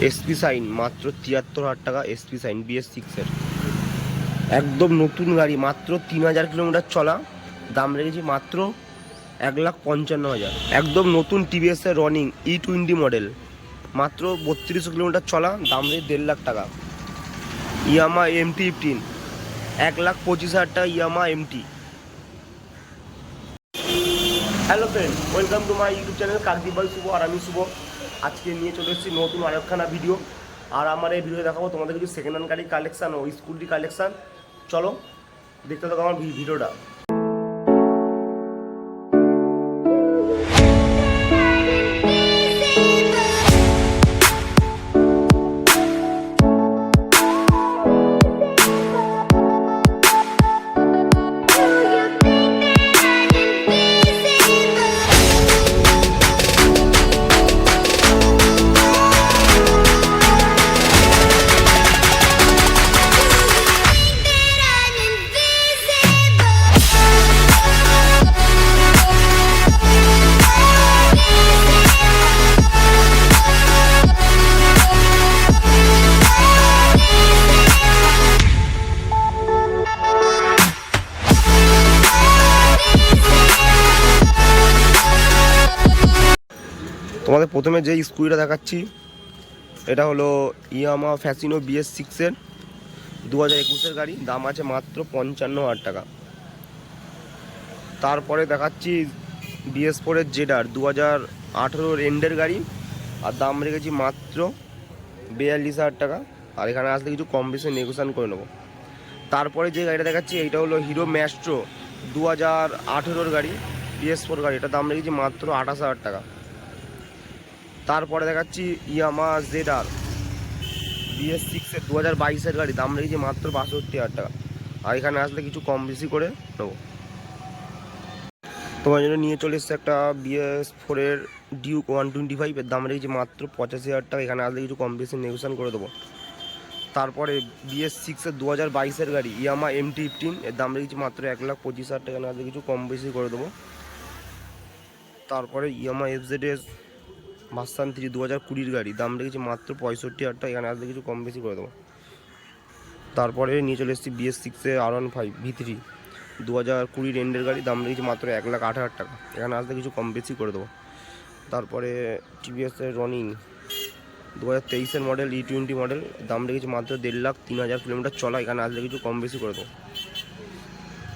SP sign মাত্র 73,000 টাকা। SP sign BS6-এর একদম নতুন গাড়ি, মাত্র 3,000 কিলোমিটার চলা, দাম রেখেছি মাত্র 1,55,000। একদম নতুন TVS-এর রনিং E20 মডেল, মাত্র 3200 কিলোমিটার চলা, দাম রেখে 1,50,000 টাকা। ইয়ামা MT-15 1,25,000 টাকা। Yamaha MT। Hello friend, welcome to my YouTube channel Kakdwip by Shubho. আর আমি শুভ আজকে নিয়ে চলে এসেছি নতুন আরেকখানা ভিডিও। আর আমার এই ভিডিও দেখাবো তোমাদের কিছু সেকেন্ড হ্যান্ড গাড়ি কালেকশান ও স্কুটি কালেকশান। চলো দেখতে থাকো আমার ভিডিওটা। তোমাদের প্রথমে যে স্কুটিটা দেখাচ্ছি এটা হলো ইয়ামা ফ্যাসিনো BS6-এর 2021-এর গাড়ি, দাম আছে মাত্র 55,000 টাকা। তারপরে দেখাচ্ছি BS4-এর জেডার 2018-র এন্ডের গাড়ি, আর দাম রেখেছি মাত্র 42,000 টাকা। আর এখানে আসলে কিছু কম বেশি নেগোশিয়েশন করে নেবো। তারপরে যে গাড়িটা দেখাচ্ছি এইটা হলো হিরো ম্যাস্ট্রো 2018-র গাড়ি, BS4 গাড়ি, এটা দাম রেখেছি মাত্র 28,000 টাকা। তারপরে দেখাচ্ছি ইয়ামা জেডার BS6-এর 2022-এর গাড়ি, দাম রেখেছি মাত্র 62,000 টাকা। আর এখানে আসলে কিছু কম বেশি করে নেবো। তোমার জন্য নিয়ে চলে এসছে একটা BS4-এর ডিউক 125, এর দাম রেখেছি মাত্র 85,000 টাকা। এখানে আসলে কিছু কম বেশি নেগোশিয়েশন করে দেবো। তারপরে BS6-এর 2022-এর গাড়ি ইয়ামা MT-15, এর দাম রেখেছি মাত্র 1,25,000 টাকা। এখানে আসলে কিছু কম বেশি করে দেবো। তারপরে ইয়ামা FZS ভার্সন 3 2020-র গাড়ি, দাম রেখেছি মাত্র 65,000 টাকা। এখানে আসলে কিছু কম বেশি করে দেবো। তারপরে নিয়ে চলে এসেছি BS6-এর R15 V3 2020-র এন্ডের গাড়ি, দাম রেখেছি মাত্র 1,08,000 টাকা। এখানে আসলে কিছু কম বেশি করে দেবো। তারপরে TVS-এর রনিং 2023-এর মডেল E20 মডেল, দাম রেখেছি মাত্র 1,03,000 কিলোমিটার চলা। এখানে আসলে কিছু কম বেশি করে দেবো।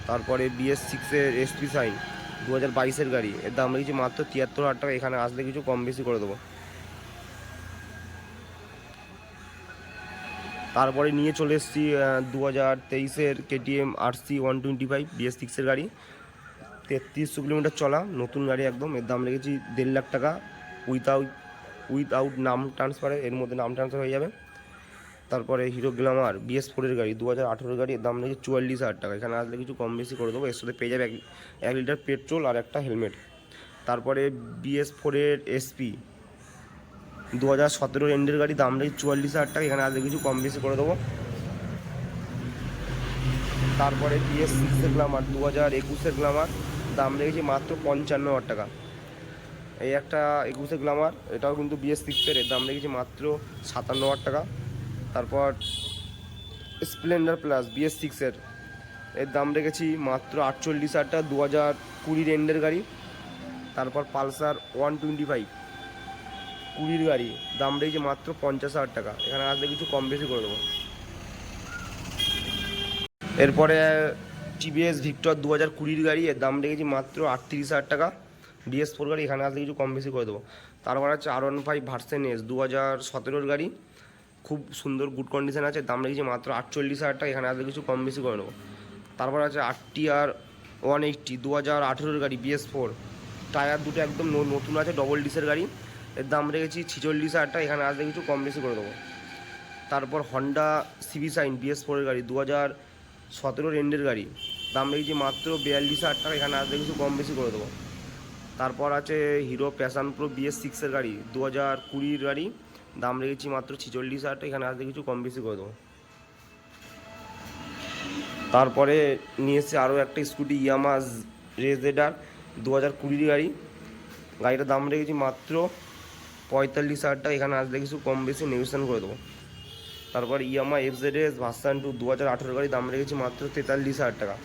তারপরে BS6-এর এসপি সাইন 2022-এর গাড়ি, এর দাম রেখেছি মাত্র 73,000 টাকা। এখানে আসলে কিছু কম বেশি করে দেবো। তারপরে নিয়ে চলে এসেছি 2023-এর KTM RC 125 BS6-এর গাড়ি, 3300 কিলোমিটার চলা, নতুন গাড়ি একদম, এর দাম রেখেছি 1,50,000 টাকা। উইথাউট নাম ট্রান্সফারে, এর মধ্যে নাম ট্রান্সফার হয়ে যাবে। তারপরে হিরো গ্ল্যামার BS4-এর গাড়ি 2018-র গাড়ি, এর দাম রেখেছি 44,000 টাকা। এখানে আসলে কিছু কম বেশি করে দেবো। এর সাথে পেয়ে যাবে 1 লিটার পেট্রোল আর একটা হেলমেট। তারপরে BS4-এর SP 2017-র এন্ডের গাড়ি, দাম রেখেছি 44,000 টাকা। এখানে আসলে কিছু কম বেশি করে দেবো। তারপরে BS6-এর গ্ল্যামার 2021-এর গ্ল্যামার, দাম রেখেছি মাত্র 55,000 টাকা। এই একটা 21-এর গ্ল্যামার, এটাও কিন্তু BS6-এর, এর দাম রেখেছি মাত্র 57,000 টাকা। তারপর স্প্লেন্ডার প্লাস BS6-এর, এর দাম রেখেছি মাত্র 48,000 টাকা, 2020-র এন্ডের গাড়ি। তারপর পালসার 125 20-র গাড়ি, দাম রেখেছি মাত্র 50,000 টাকা। এখানে আসলে কিছু কম বেশি করে দেবো। এরপরে TVS ভিক্টর 2020-র গাড়ি, এর দাম রেখেছি মাত্র 38,000 টাকা। BS4 গাড়ি, এখানে আসলে কিছু কম বেশি করে দেবো। তারপর আছে R15 ভার্সন S 2017-র গাড়ি, খুব সুন্দর গুড কন্ডিশন আছে, দাম রেখেছি মাত্র 48,000 টাকা। এখানে আসলে কিছু কম বেশি করে নেবো। তারপর আছে RTR 180 2018-র গাড়ি BS4, টায়ার দুটো একদম নতুন আছে, ডবল ডিসের গাড়ি, এর দাম রেখেছি 46,000 টাকা। এখানে আসলে কিছু কম বেশি করে দেবো। তারপর হন্ডা সিভি সাইন BS4-এর গাড়ি 2017-র এন্ডের গাড়ি, দাম রেখেছি মাত্র 42,000 টাকা। এখানে আসলে কিছু কম বেশি করে দেবো। তারপর আছে হিরো প্যাশন প্রো BS6-এর গাড়ি 2020-র গাড়ি, দাম রেখেছি মাত্র 46,000 টাকা। এখানে আসলে কিছু কম বেশি করে দেবো। তারপরে নিয়ে এসেছে আরও একটা স্কুটি ইয়ামা রেজেডার 2020-র গাড়ি, গাড়িটার দাম রেখেছি মাত্র 45,000 টাকা, এখানে আসলে কিছু কম বেশি নেগোসিয়েশন করে দেবো। তারপর ইয়ামা FZS ভার্সন 2 2018 গাড়ি, দাম রেখেছি মাত্র 43,000 টাকা।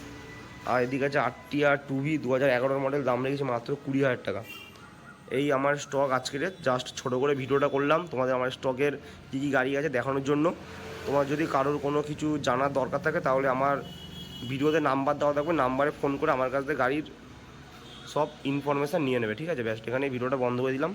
আর এদিকে আছে RTR 2V 2011 মডেল, দাম রেখেছি মাত্র 20,000 টাকা। এই আমার স্টক আজকের জাস্ট ছোটো করে ভিডিওটা করলাম তোমাদের আমার স্টকের কী কী গাড়ি আছে দেখানোর জন্য। তোমার যদি কারোর কোনো কিছু জানার দরকার থাকে তাহলে আমার ভিডিওতে নাম্বার দেওয়া থাকবে, নাম্বারে ফোন করে আমার কাছ থেকে গাড়ির সব ইনফরমেশান নিয়ে নেবে, ঠিক আছে? ব্যাস, এখানে ভিডিওটা বন্ধ করে দিলাম।